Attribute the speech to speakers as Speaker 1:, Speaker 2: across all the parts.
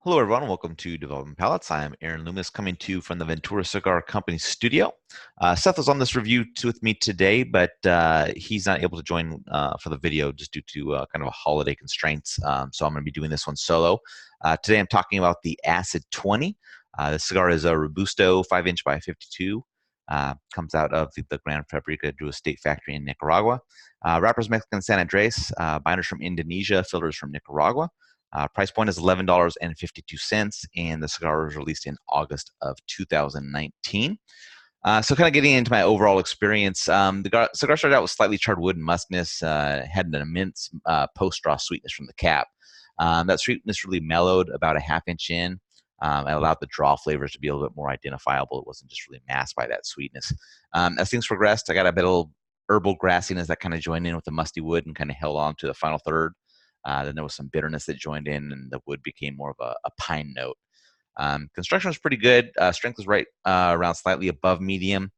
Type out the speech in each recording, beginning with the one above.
Speaker 1: Hello, everyone. Welcome to Development Palates. I'm Aaron Loomis coming to you from the Ventura Cigar Company studio. Seth was on this review with me today, but he's not able to join for the video just due to kind of a holiday constraints. So I'm going to be doing this one solo. Today I'm talking about the Acid 20. The cigar is a Robusto 5-inch by 52. Comes out of the Gran Fabrica Drew Estate factory in Nicaragua. Wrappers Mexican San Andres, binders from Indonesia, filters from Nicaragua. Price point is $11.52, and the cigar was released in August of 2019. So kind of getting into my overall experience, the cigar started out with slightly charred wood and muskness, had an immense post-straw sweetness from the cap. That sweetness really mellowed about a half-inch in. It allowed the draw flavors to be a little bit more identifiable. It wasn't just really masked by that sweetness. As things progressed, I got a bit of herbal grassiness that kind of joined in with the musty wood and kind of held on to the final third. Then there was some bitterness that joined in, and the wood became more of a pine note. Construction was pretty good. Strength was right around slightly above medium.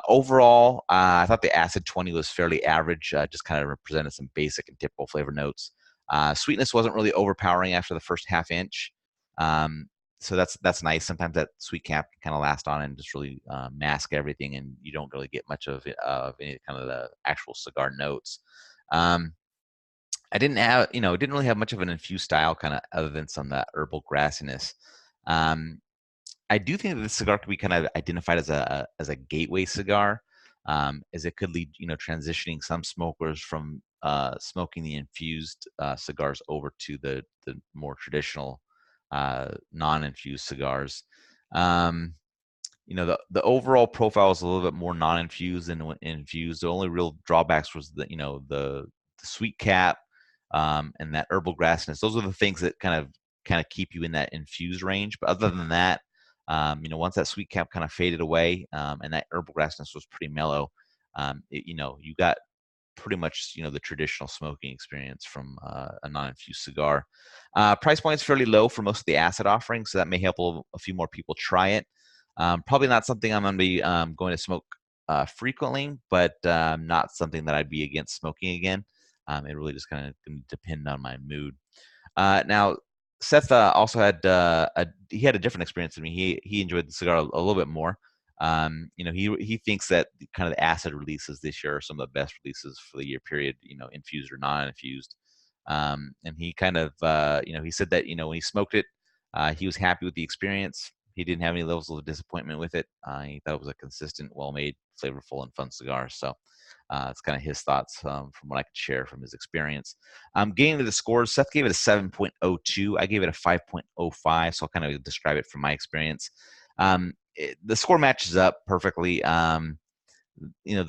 Speaker 1: Overall, I thought the Acid 20 was fairly average, just kind of represented some basic and typical flavor notes. Sweetness wasn't really overpowering after the first half inch. So that's nice. Sometimes that sweet cap can kind of last on and just really mask everything, and you don't really get much of any kind of the actual cigar notes. I didn't have, didn't really have much of an infused style kind of other than some of that herbal grassiness. Um, I do think that this cigar could be kind of identified as a gateway cigar, as it could lead, transitioning some smokers from smoking the infused cigars over to the more traditional non-infused cigars. Um, the overall profile is a little bit more non-infused than infused. The only real drawbacks was the sweet cap and that herbal grassiness. Those are the things that kind of keep you in that infused range. But other than that, once that sweet cap kind of faded away and that herbal grassiness was pretty mellow, you got pretty much the traditional smoking experience from a non-infused cigar. Price point is fairly low for most of the acid offerings, so that may help a few more people try it. Probably not something I'm going to be going to smoke frequently, but not something that I'd be against smoking again. It really just kind of depend on my mood. Now, Seth also had he had a different experience than me. He enjoyed the cigar a little bit more. He thinks that kind of the acid releases this year are some of the best releases for the year period. Infused or non-infused. And he kind of he said that when he smoked it, he was happy with the experience. He didn't have any levels of disappointment with it. He thought it was a consistent, well-made, flavorful, and fun cigar. So it's kind of his thoughts from what I could share from his experience. Getting to the scores, Seth gave it a 7.02. I gave it a 5.05. So I'll kind of describe it from my experience. The score matches up perfectly. The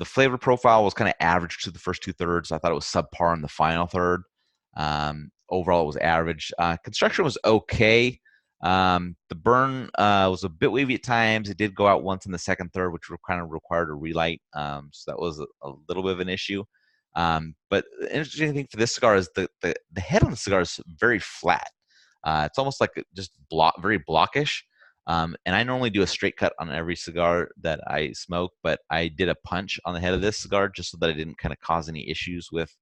Speaker 1: flavor profile was kind of average to the first two thirds. I thought it was subpar in the final third. Overall, it was average. Construction was okay. The burn was a bit wavy at times. It did go out once in the second third, which kind of required a relight. So that was a little bit of an issue. But the interesting thing for this cigar is the head on the cigar is very flat. It's almost like just very blockish. And I normally do a straight cut on every cigar that I smoke, but I did a punch on the head of this cigar just so that I didn't kind of cause any issues with,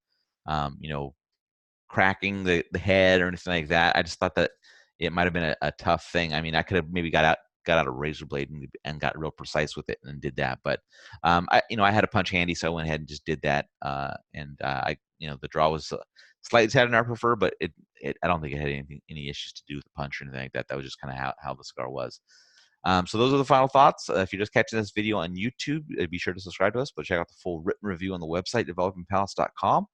Speaker 1: cracking the head or anything like that. I just thought that it might have been a tough thing. I mean, I could have maybe got out a razor blade and got real precise with it and did that. But I had a punch handy, so I went ahead and just did that. The draw was slightly tighter than I prefer, but I don't think it had any issues to do with the punch or anything like that. That was just kind of how the cigar was. So those are the final thoughts. If you're just catching this video on YouTube, be sure to subscribe to us, but check out the full written review on the website, developingpalates.com.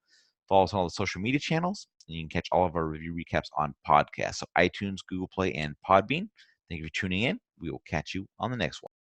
Speaker 1: Follow us on all the social media channels, and you can catch all of our review recaps on podcasts. So iTunes, Google Play, and Podbean. Thank you for tuning in. We will catch you on the next one.